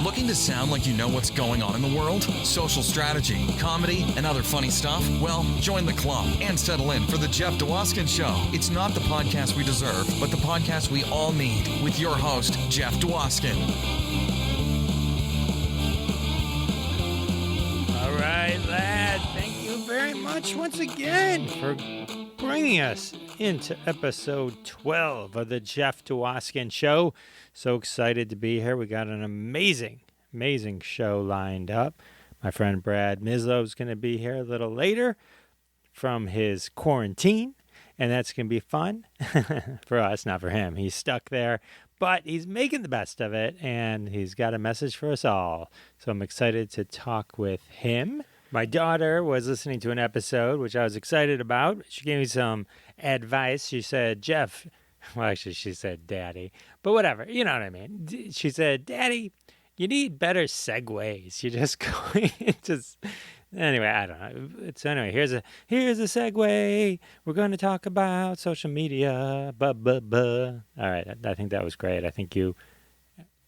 Looking to sound like you know what's going on in the world? Social strategy, comedy, and other funny stuff? Well, join the club and settle in for the Jeff Dwoskin Show. It's not the podcast we deserve, but the podcast we all need, with your host, Jeff Dwoskin. All right, lad. Thank you very much once again for bringing us into episode 12 of the Jeff Dwoskin Show. So excited to be here. We got an amazing show lined up. My friend Brad Mislow is going to be here a little later from his quarantine, and that's going to be fun for us, not for him. He's stuck there, but he's making the best of it, and he's got a message for us all. So I'm excited to talk with him. My daughter was listening to an episode, which I was excited about. She gave me some advice. She said, Jeff, well, actually, she said daddy, but whatever. You know what I mean? She said, Daddy, you need better segues. You just go anyway, I don't know. Anyway, here's a segue. We're going to talk about social media. All right, I think that was great. I think you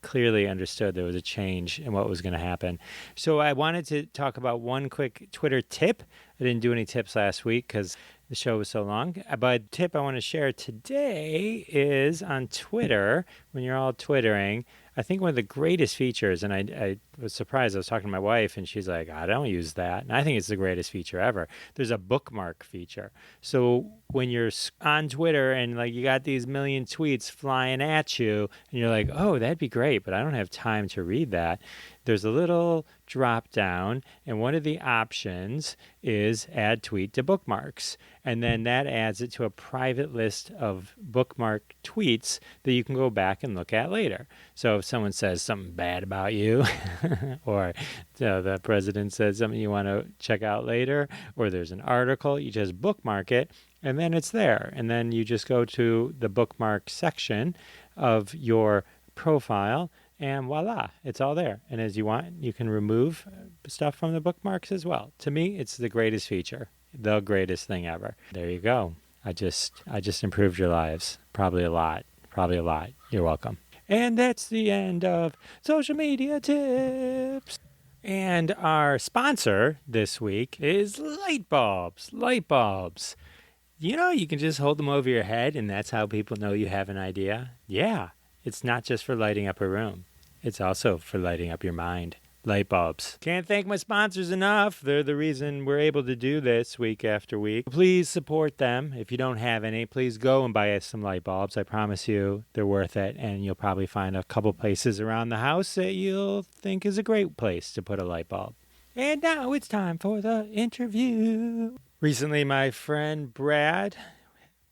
clearly understood there was a change in what was going to happen. So I wanted to talk about one quick Twitter tip. I didn't do any tips last week because the show was so long. But the tip I want to share today is on Twitter. When you're all twittering, I think one of the greatest features, and I was surprised. I was talking to my wife, and she's like, I don't use that. And I think it's the greatest feature ever. There's a bookmark feature. So when you're on Twitter and like you got these million tweets flying at you, and you're like, oh, that'd be great, but I don't have time to read that. There's a little drop down, and one of the options is add tweet to bookmarks. And then that adds it to a private list of bookmark tweets that you can go back and look at later. So if someone says something bad about you, or the president says something you want to check out later, or there's an article, you just bookmark it, and then it's there. And then you just go to the bookmark section of your profile, and voila, it's all there. And as you want, you can remove stuff from the bookmarks as well. To me, it's the greatest feature, the greatest thing ever. There you go. I just improved your lives. Probably a lot. You're welcome. And that's the end of social media tips. And our sponsor this week is light bulbs. Light bulbs. You know, you can just hold them over your head, and that's how people know you have an idea. Yeah. It's not just for lighting up a room. It's also for lighting up your mind. Light bulbs. Can't thank my sponsors enough. They're the reason we're able to do this week after week. Please support them. If you don't have any, please go and buy us some light bulbs. I promise you they're worth it, and you'll probably find a couple places around the house that you'll think is a great place to put a light bulb. And now it's time for the interview. Recently, my friend Brad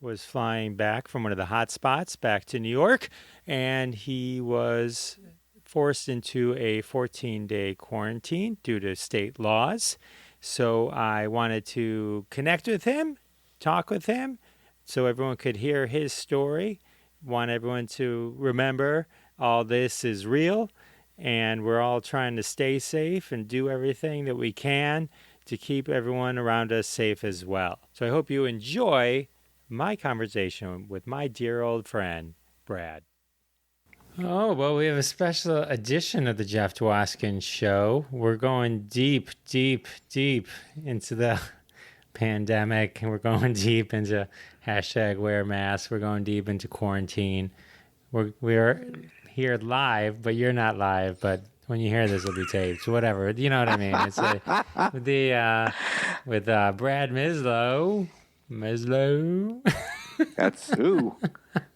was flying back from one of the hot spots back to New York, and he was forced into a 14-day quarantine due to state laws. So I wanted to connect with him, talk with him, so everyone could hear his story. Want everyone to remember all this is real, and we're all trying to stay safe and do everything that we can to keep everyone around us safe as well. So I hope you enjoy my conversation with my dear old friend, Brad. Oh, well, we have a special edition of the Jeff Dwoskin Show. We're going deep into the pandemic, and we're going deep into hashtag wear masks. We're going deep into quarantine. We're here live, but you're not live, but when you hear this, it'll be taped. Whatever, you know what I mean? It's with Brad Mislow. That's ooh.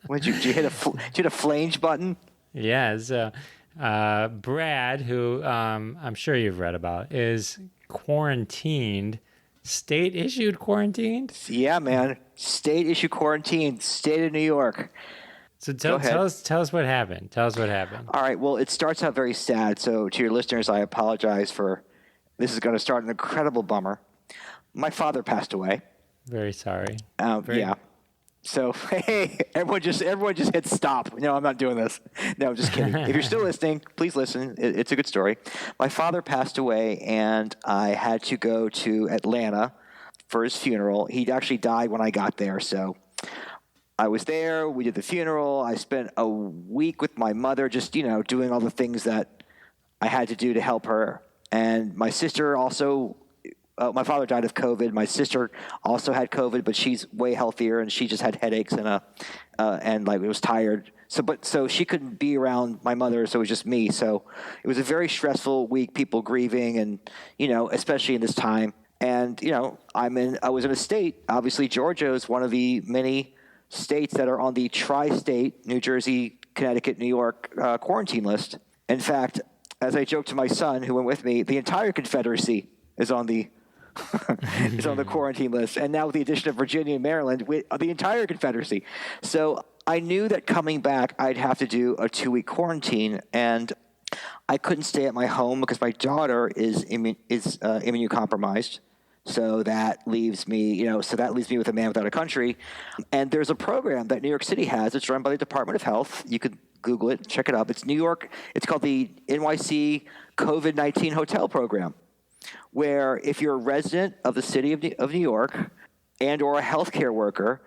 Did you hit a flange button? Yeah, so Brad, who I'm sure you've read about, is quarantined, state-issued quarantined? Yeah, man. State-issued quarantine, state of New York. So tell us what happened. Tell us what happened. All right, well, it starts out very sad. So to your listeners, I apologize for this is going to start an incredible bummer. My father passed away. Very sorry. Yeah. So, hey, everyone just hit stop. No, I'm not doing this. No, I'm just kidding. If you're still listening, please listen. It's a good story. My father passed away, and I had to go to Atlanta for his funeral. He actually died when I got there, so I was there. We did the funeral. I spent a week with my mother just, doing all the things that I had to do to help her. And my sister also, my father died of COVID. My sister also had COVID, but she's way healthier, and she just had headaches and like was tired. So she couldn't be around my mother, so it was just me. So it was a very stressful week, people grieving, and especially in this time. And I was in a state. Obviously, Georgia is one of the many states that are on the tri-state, New Jersey, Connecticut, New York quarantine list. In fact, as I joked to my son, who went with me, the entire Confederacy is on the is on the quarantine list, and now with the addition of Virginia and Maryland, the entire Confederacy. So I knew that coming back, I'd have to do a 2-week quarantine, and I couldn't stay at my home because my daughter is immunocompromised. So that leaves me, with a man without a country. And there's a program that New York City has. It's run by the Department of Health. You could Google it, check it up. It's New York. It's called the NYC COVID-19 Hotel Program, where if you're a resident of the city of New York and or a healthcare worker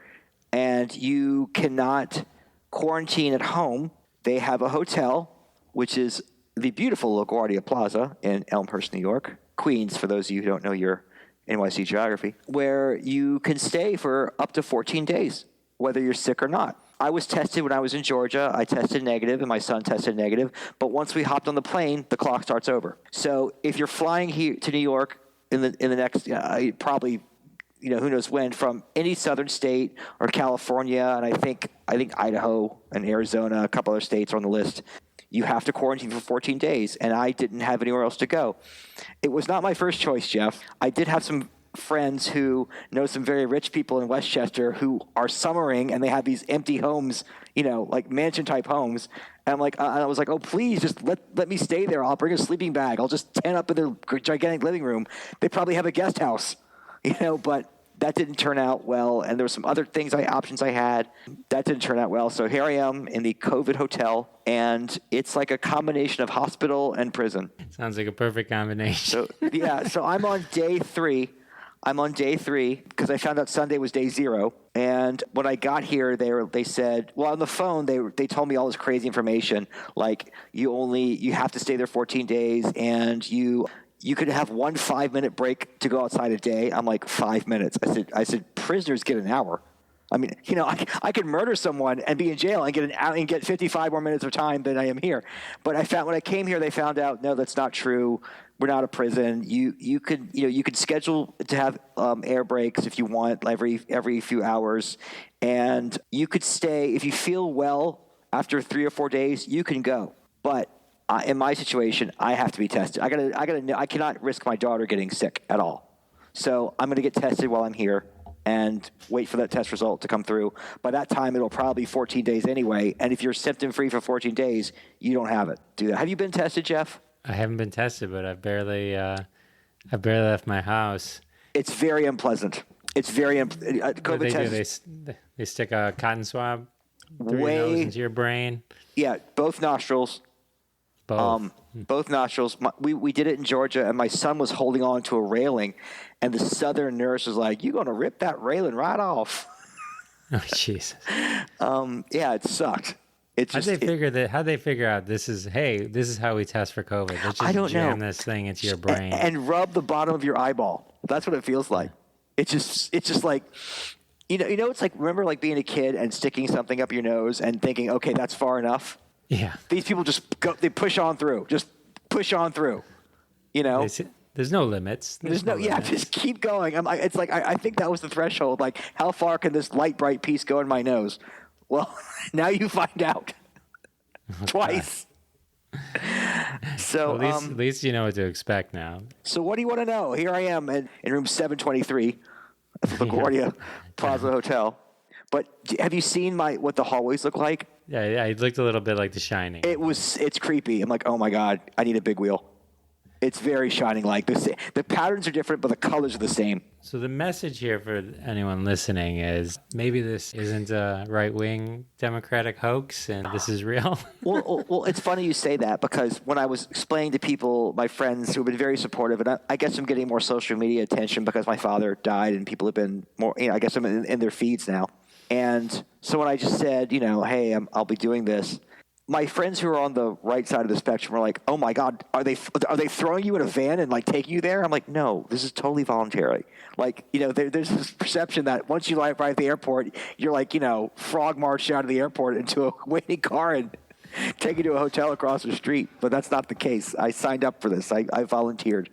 and you cannot quarantine at home, they have a hotel, which is the beautiful LaGuardia Plaza in Elmhurst, New York, Queens, for those of you who don't know your NYC geography, where you can stay for up to 14 days, whether you're sick or not. I was tested when I was in Georgia. I tested negative, and my son tested negative. But once we hopped on the plane, the clock starts over. So if you're flying here to New York in the next probably who knows when, from any southern state or California, and I think Idaho and Arizona, a couple other states are on the list, you have to quarantine for 14 days, and I didn't have anywhere else to go. It was not my first choice, Jeff. I did have some friends who know some very rich people in Westchester who are summering, and they have these empty homes, like mansion-type homes. And I was like, oh, please, just let me stay there. I'll bring a sleeping bag. I'll just tent up in their gigantic living room. They probably have a guest house, but that didn't turn out well, and there were some other options I had. That didn't turn out well. So here I am in the COVID hotel, and it's like a combination of hospital and prison. Sounds like a perfect combination. So I'm on day 3. Because I found out Sunday was day 0. And when I got here, they said, well, on the phone, they told me all this crazy information, like you have to stay there 14 days, and you could have one 5-minute break to go outside a day. I'm like, 5 minutes. I said, prisoners get an hour. I mean, I could murder someone and be in jail and get an hour and get 55 more minutes of time than I am here. But when I came here, they found out, no, that's not true. We're not a prison. You could schedule to have air breaks if you want every few hours, and you could stay if you feel well after 3 or 4 days. You can go, but in my situation, I have to be tested. I cannot risk my daughter getting sick at all. So I'm going to get tested while I'm here and wait for that test result to come through. By that time, it'll probably be 14 days anyway. And if you're symptom-free for 14 days, you don't have it. Do that. Have you been tested, Jeff? I haven't been tested, but I've barely left my house. It's very unpleasant. It's very COVID test. They stick a cotton swab through your nose into your brain. Yeah, both nostrils. Both nostrils. We did it in Georgia, and my son was holding on to a railing, and the southern nurse was like, "You're gonna rip that railing right off." Oh, Jesus. Yeah, it sucked. How'd they figure out this is how we test for COVID? Let's just jam this thing into your brain and rub the bottom of your eyeball. That's what it feels like. It's just like, it's like, remember like being a kid and sticking something up your nose and thinking, okay, that's far enough. Yeah. These people they push on through. Just push on through. There's no limits. Just keep going. It's like I think that was the threshold. Like, how far can this light bright piece go in my nose? Well, now you find out. Twice. So at least you know what to expect now. So what do you want to know? Here I am in room 723 at the LaGuardia Plaza Hotel. But have you seen what the hallways look like? Yeah, it looked a little bit like The Shining. It's creepy. I'm like, oh my God, I need a big wheel. It's very Shining like. The patterns are different, but the colors are the same. So the message here for anyone listening is maybe this isn't a right-wing Democratic hoax and this is real. Well, it's funny you say that, because when I was explaining to people, my friends who have been very supportive, and I guess I'm getting more social media attention because my father died and people have been more, I guess I'm in their feeds now. And so when I just said, hey, I'll be doing this, my friends who are on the right side of the spectrum are like, "Oh my God, are they throwing you in a van and like taking you there?" I'm like, "No, this is totally voluntary." Like, there's this perception that once you arrive at the airport, you're like, frog marched out of the airport into a waiting car and taken to a hotel across the street. But that's not the case. I signed up for this. I volunteered,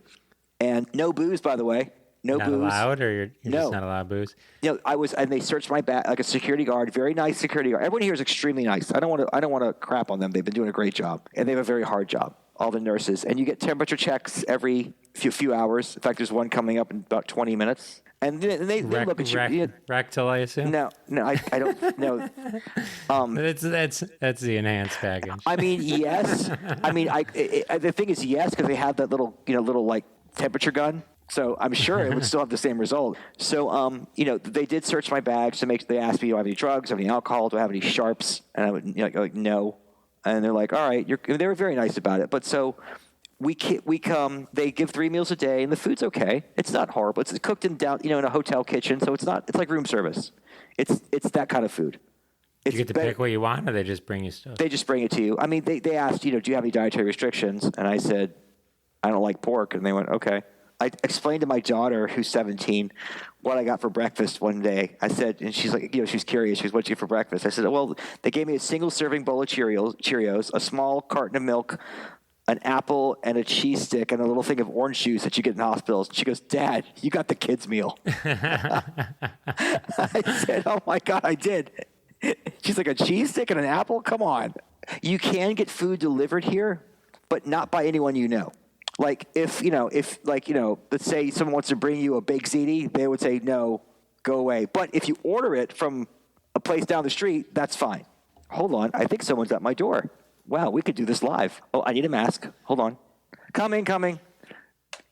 and no booze, by the way. No Not booze. allowed, or you're No. just not allowed booze? And they searched my bag like a security guard, very nice security guard. Everyone here is extremely nice. I don't want to crap on them. They've been doing a great job, and they have a very hard job. All the nurses, and you get temperature checks every few hours. In fact, there's one coming up in about 20 minutes, and they look at you. Rectal, I assume. No, I don't know. That's the enhanced package. I mean, yes. I mean, the thing is, yes, because they have that little like temperature gun. So I'm sure it would still have the same result. So, they did search my bags they asked me, do I have any drugs, do I have any alcohol, do I have any sharps? And I would go like, no. And they're like, all right, they were very nice about it. But so we come, they give 3 meals a day and the food's okay. It's not horrible. It's cooked in a hotel kitchen. So it's like room service. It's that kind of food. You get to pick what you want, or they just bring you stuff? They just bring it to you. I mean, they asked, do you have any dietary restrictions? And I said, I don't like pork. And they went, okay. I explained to my daughter, who's 17, what I got for breakfast one day. I said, and she's like, she's curious. She goes, what'd you get for breakfast? I said, well, they gave me a single serving bowl of Cheerios, a small carton of milk, an apple, and a cheese stick, and a little thing of orange juice that you get in hospitals. And she goes, Dad, you got the kids' meal. I said, oh my God, I did. She's like, a cheese stick and an apple? Come on. You can get food delivered here, but not by anyone you know. Like if let's say someone wants to bring you a baked ziti, they would say, no, go away. But if you order it from a place down the street, that's fine. Hold on. I think someone's at my door. Wow, we could do this live. Oh, I need a mask. Hold on. Coming.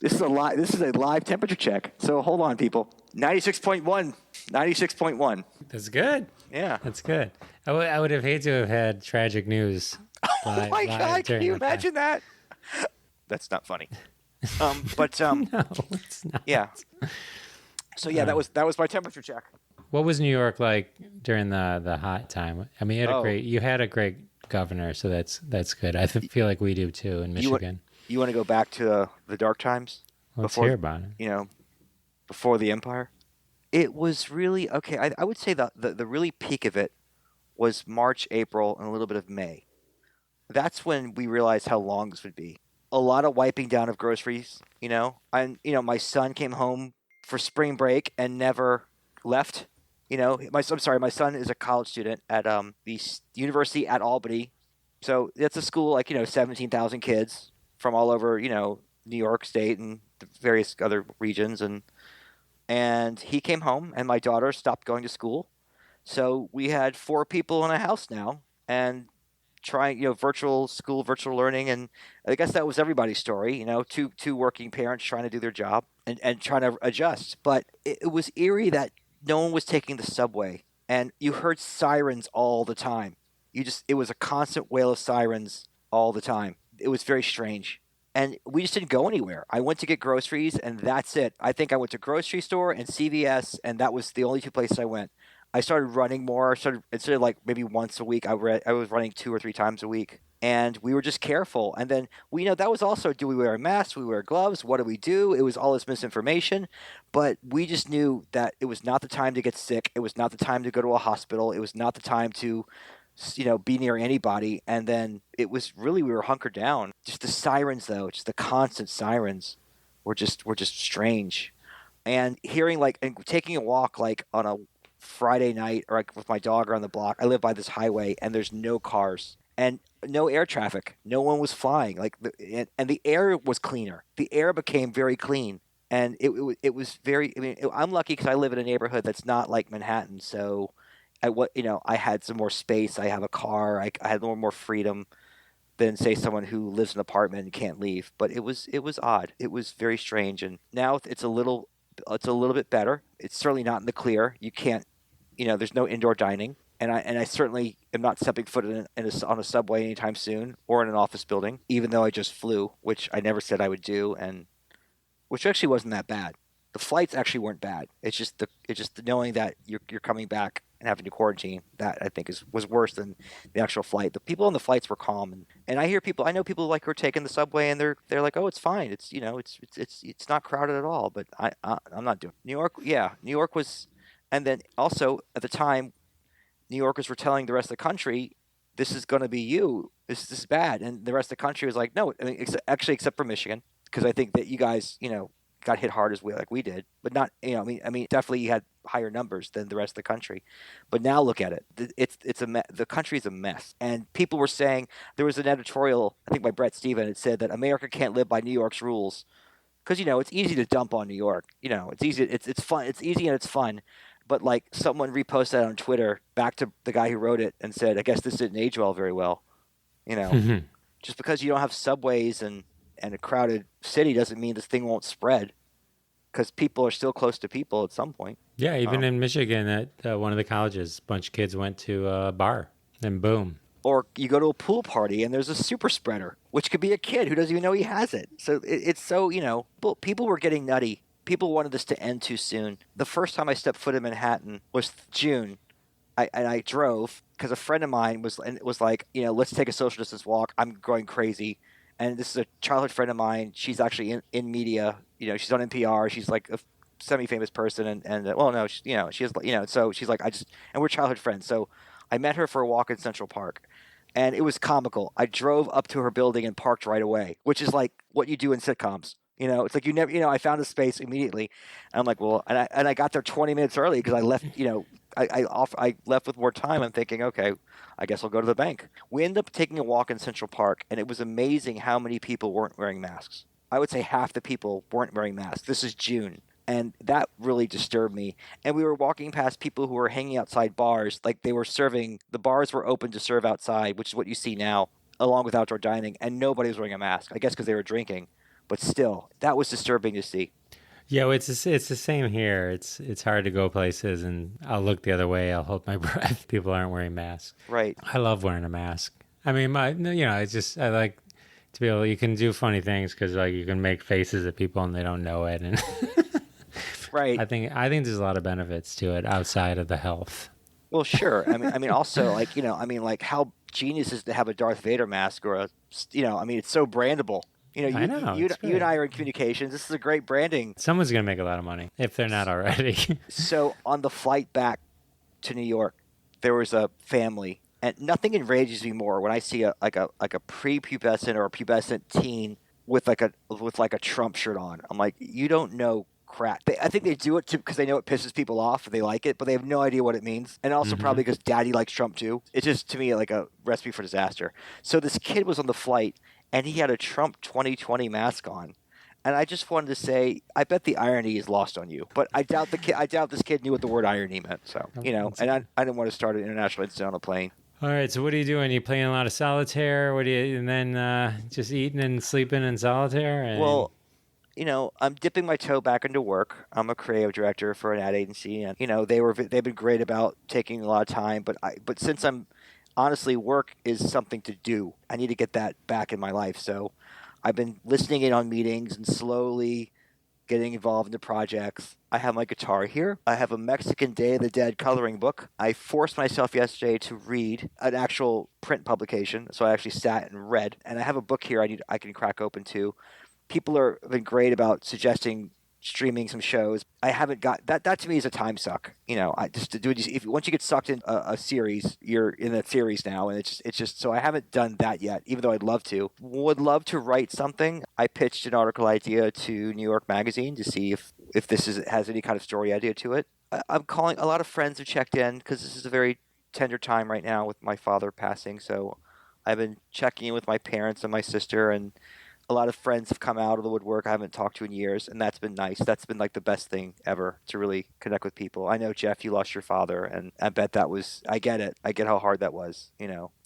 This is a live temperature check. So hold on, people. 96.1. That's good. Yeah. That's good. I would have hated to have had tragic news. Oh my God, can you imagine that? That's not funny. No, it's not. Yeah. So yeah, that was my temperature check. What was New York like during the hot time? I mean, you had a great governor, so that's good. I feel like we do too in Michigan. You want to go back to the dark times? Let's hear about it. Before the empire? It was really okay. I would say the really peak of it was March, April, and a little bit of May. That's when we realized how long this would be. A lot of wiping down of groceries, and my son came home for spring break and never left. My son is a college student at the university at Albany, so it's a school like 17,000 kids from all over New York State and the various other regions, and he came home and my daughter stopped going to school, so we had 4 people in a house now and trying virtual school, virtual learning, and I guess that was everybody's story. Two working parents trying to do their job and trying to adjust, but it was eerie that no one was taking the subway, and you heard sirens all the time. It was a constant wail of sirens all the time. It was very strange, and we just didn't go anywhere. I went to get groceries, and that's it. I think I went to grocery store and CVS, and that was the only 2 places I went. I started running more. Instead of like maybe once a week, I was running 2 or 3 times a week. And we were just careful. And then that was also, do we wear a mask? Do we wear gloves? What do we do? It was all this misinformation. But we just knew that it was not the time to get sick. It was not the time to go to a hospital. It was not the time to, be near anybody. And then it was really, we were hunkered down. Just the sirens, though, just the constant sirens were just strange. And hearing and taking a walk on a Friday night or with my dog around the block. I live by this highway and there's no cars and no air traffic. No one was flying. And the air was cleaner. The air became very clean, and it was very. I mean, I'm lucky because I live in a neighborhood that's not like Manhattan, so I had some more space. I have a car. I had a little more freedom than say someone who lives in an apartment and can't leave. But it was odd. It was very strange, and now it's a little bit better. It's certainly not in the clear. You can't. There's no indoor dining, and I certainly am not stepping foot on a subway anytime soon or in an office building, even though I just flew, which I never said I would do, and which actually wasn't that bad. The flights actually weren't bad. It's just the knowing that you're coming back and having to quarantine. That I think was worse than the actual flight. The people on the flights were calm, and I know people like who are taking the subway, and they're like, oh, it's fine. It's it's not crowded at all. But I'm not doing New York. Yeah, New York was, and then also at the time, New Yorkers were telling the rest of the country, this is going to be you. This is bad, and the rest of the country was like, no. I mean, actually, except for Michigan, because I think that you guys, got hit hard like we did, but not, I mean, definitely you had higher numbers than the rest of the country. But now look at it. The country's a mess, and people were saying there was an editorial, I think by Brett Stevens, it said that America can't live by New York's rules because it's easy to dump on New York. It's easy. It's fun. It's easy and it's fun. But like someone reposted that on Twitter back to the guy who wrote it and said, I guess this didn't age well very well. Just because you don't have subways and a crowded city doesn't mean this thing won't spread. Because people are still close to people at some point. Yeah, even in Michigan, at one of the colleges, a bunch of kids went to a bar, and boom. Or you go to a pool party and there's a super spreader, which could be a kid who doesn't even know he has it. So it's so, people were getting nutty. People wanted this to end too soon. The first time I stepped foot in Manhattan was June. I drove because a friend of mine was like, let's take a social distance walk. I'm going crazy. And this is a childhood friend of mine. She's actually in media. She's on NPR. She's like a semi-famous person. So she's like, and we're childhood friends. So I met her for a walk in Central Park. And it was comical. I drove up to her building and parked right away, which is like what you do in sitcoms. It's like you never, I found a space immediately. And I'm like, well, and I got there 20 minutes early because I left, I left with more time. I'm thinking, okay, I guess I'll go to the bank. We ended up taking a walk in Central Park, and it was amazing how many people weren't wearing masks. I would say half the people weren't wearing masks. This is June. And that really disturbed me. And we were walking past people who were hanging outside bars, like they were serving, the bars were open to serve outside, which is what you see now, along with outdoor dining, and nobody was wearing a mask, I guess because they were drinking. But still, that was disturbing to see. Yeah, it's the same here. It's hard to go places, and I'll look the other way. I'll hold my breath. People aren't wearing masks. Right. I love wearing a mask. I mean, I like to be able. You can do funny things because like you can make faces at people and they don't know it, and right. I think there's a lot of benefits to it outside of the health. Well, sure. I mean, also like how genius is to have a Darth Vader mask or it's so brandable. You and I are in communications. This is a great branding. Someone's going to make a lot of money if they're not already. So on the flight back to New York, there was a family, and nothing enrages me more when I see a prepubescent or a pubescent teen with like a Trump shirt on. I'm like, you don't know crap. I think they do it because they know it pisses people off and they like it, but they have no idea what it means. And also probably because Daddy likes Trump too. It's just to me like a recipe for disaster. So this kid was on the flight. And he had a Trump 2020 mask on. And I just wanted to say, I bet the irony is lost on you. But I doubt this kid knew what the word irony meant. So, and I didn't want to start an international incident on a plane. All right, so what are you doing? You playing a lot of solitaire? And then just eating and sleeping in solitaire? Well, I'm dipping my toe back into work. I'm a creative director for an ad agency. And, they've been great about taking a lot of time. But since honestly, work is something to do. I need to get that back in my life. So I've been listening in on meetings and slowly getting involved into projects. I have my guitar here. I have a Mexican Day of the Dead coloring book. I forced myself yesterday to read an actual print publication. So I actually sat and read. And I have a book here I can crack open too. People have been great about suggesting streaming some shows. I haven't got that. That to me is a time suck. I just to do it. Once you get sucked in a series, you're in that series now, and it's just. So I haven't done that yet, even though I'd love to. Would love to write something. I pitched an article idea to New York Magazine to see if this has any kind of story idea to it. I'm calling a lot of friends who checked in because this is a very tender time right now with my father passing. So I've been checking in with my parents and my sister and. A lot of friends have come out of the woodwork I haven't talked to in years, and that's been nice. That's been like the best thing ever to really connect with people. I know, Jeff, you lost your father, and I bet that was, I get it. I get how hard that was,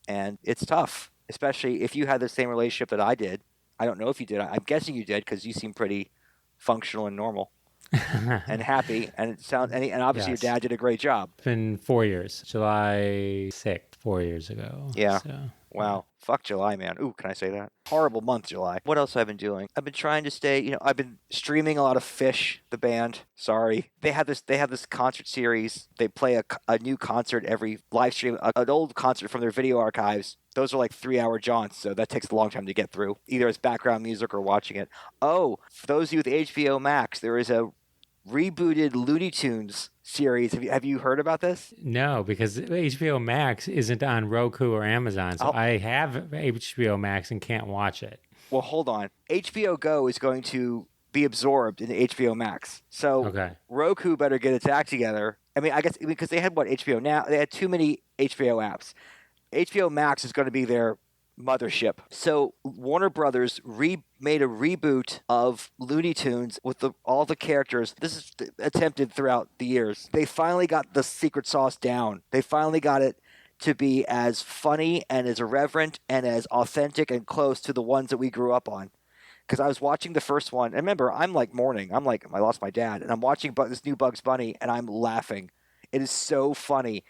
and it's tough, especially if you had the same relationship that I did. I don't know if you did. I'm guessing you did because you seem pretty functional and normal and happy, and obviously Yes. your dad did a great job. It's been 4 years. July 6th, 4 years ago. Yeah. So, Wow. Fuck July, man. Ooh, can I say that? Horrible month, July. What else have I been doing? I've been trying to stay, I've been streaming a lot of Fish, the band. Sorry. They have this concert series. They play a new concert every live stream, an old concert from their video archives. Those are like 3-hour jaunts, so that takes a long time to get through, either as background music or watching it. Oh, for those of you with HBO Max, there is a rebooted Looney Tunes series. Have you heard about this? No, because HBO Max isn't on Roku or Amazon, so Oh. I have HBO Max and can't watch it. Well, hold on. HBO Go is going to be absorbed into HBO Max. So Okay. Roku better get its act together. I guess because they had HBO now. They had too many HBO apps. HBO Max is going to be their mothership. So Warner Brothers made a reboot of Looney Tunes with all the characters. This is attempted throughout the years. They finally got the secret sauce down. They finally got it to be as funny and as irreverent and as authentic and close to the ones that we grew up on. Because I was watching the first one, and remember, I'm like mourning. I'm like, I lost my dad, and I'm watching this new Bugs Bunny, and I'm laughing. It is so funny.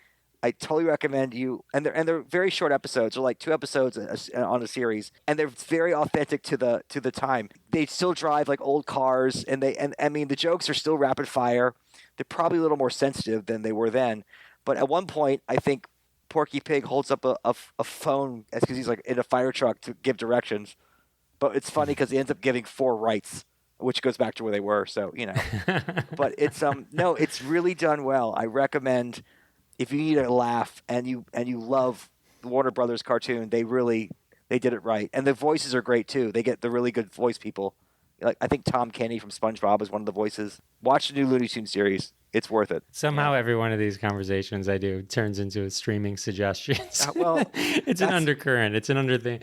I totally recommend you, and they're very short episodes. They're like 2 episodes on a series, and they're very authentic to the time. They still drive like old cars, and the jokes are still rapid fire. They're probably a little more sensitive than they were then, but at one point, I think Porky Pig holds up a phone because he's like in a fire truck to give directions. But it's funny because he ends up giving 4 rights, which goes back to where they were. So but it's no, it's really done well. I recommend if you need a laugh and you love the Warner Brothers cartoon, they did it right, and the voices are great too. They get the really good voice people. Like I think Tom Kenny from SpongeBob is one of the voices. Watch the new Looney Tunes series; it's worth it. Somehow, every one of these conversations I do turns into a streaming suggestions. Well, it's an undercurrent. It's an underthing.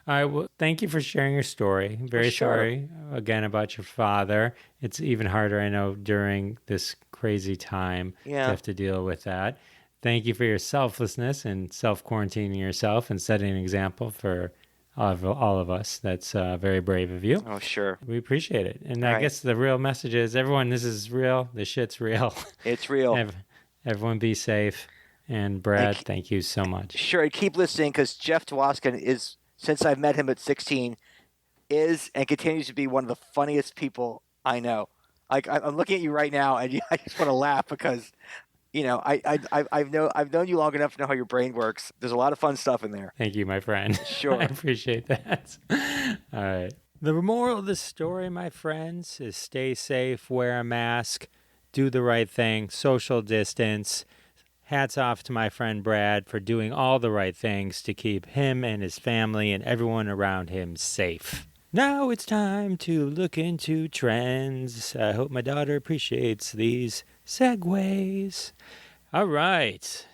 All right. Well, thank you for sharing your story. Very sure. sorry again about your father. It's even harder, I know, during this crazy time to have to deal with that. Thank you for your selflessness and self-quarantining yourself and setting an example for all of us. That's very brave of you. Oh, sure. We appreciate it. And All I right. guess the real message is, everyone, this is real. This shit's real. It's real. Everyone be safe. And Brad, thank you so much. Sure, and keep listening because Jeff Dwoskin is, since I've met him at 16, is and continues to be one of the funniest people I know. Like I'm looking at you right now, and I just want to laugh because, I've known you long enough to know how your brain works. There's a lot of fun stuff in there. Thank you, my friend. Sure. I appreciate that. All right. The moral of the story, my friends, is stay safe, wear a mask, do the right thing, social distance. Hats off to my friend Brad for doing all the right things to keep him and his family and everyone around him safe. Now it's time to look into trends. I hope my daughter appreciates these segues. All right.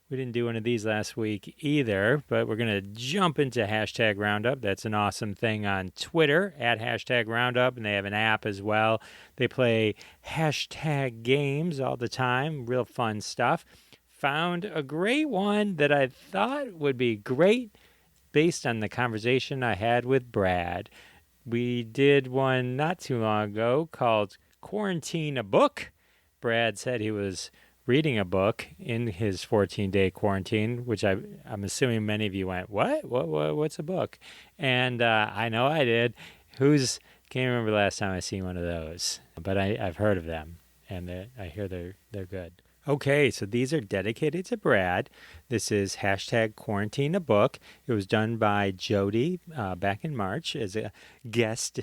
We didn't do one of these last week either, but we're going to jump into hashtag Roundup. That's an awesome thing on Twitter at hashtag Roundup, and they have an app as well. They play hashtag games all the time, real fun stuff. Found a great one that I thought would be great based on the conversation I had with Brad. We did one not too long ago called Quarantine a Book. Brad said he was reading a book in his 14-day quarantine, which I'm assuming many of you went, what? What's a book? And I know I did. Can't remember the last time I seen one of those, but I've heard of them, and I hear they're good. Okay, so these are dedicated to Brad. This is hashtag Quarantine a Book. It was done by Jody back in March as a guest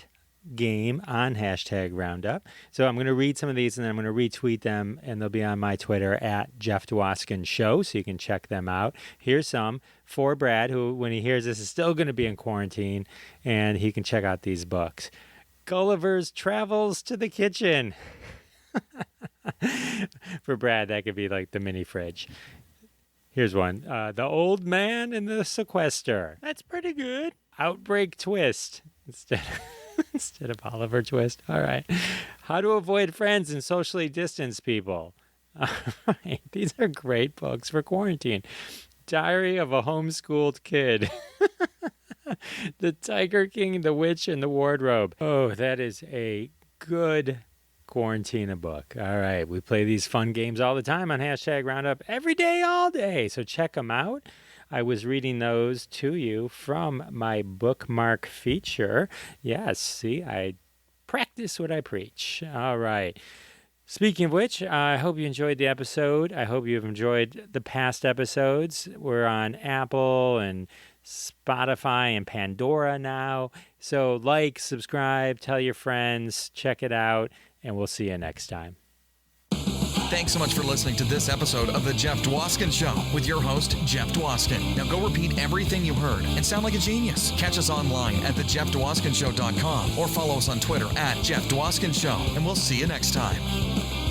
game on hashtag Roundup. So I'm going to read some of these and then I'm going to retweet them, and they'll be on my Twitter at Jeff Dwoskin Show, so you can check them out. Here's some for Brad, who when he hears this is still going to be in quarantine, and he can check out these books. Gulliver's Travels to the Kitchen. For Brad, that could be like the mini fridge. Here's one. The Old Man and the Sequester. That's pretty good. Outbreak Twist. Instead of Oliver Twist. All right. How to Avoid Friends and Socially Distance People. All right. These are great books for quarantine. Diary of a Homeschooled Kid. The Tiger King, the Witch, and the Wardrobe. Oh, that is a good quarantine a book. All right. We play these fun games all the time on hashtag Roundup every day, all day. So check them out. I was reading those to you from my bookmark feature. Yes, see, I practice what I preach. All right. Speaking of which, I hope you enjoyed the episode. I hope you've enjoyed the past episodes. We're on Apple and Spotify and Pandora now. So like, subscribe, tell your friends, check it out, and we'll see you next time. Thanks so much for listening to this episode of The Jeff Dwoskin Show with your host, Jeff Dwoskin. Now go repeat everything you heard and sound like a genius. Catch us online at thejeffdwoskinshow.com or follow us on Twitter at Jeff Dwoskin Show, and we'll see you next time.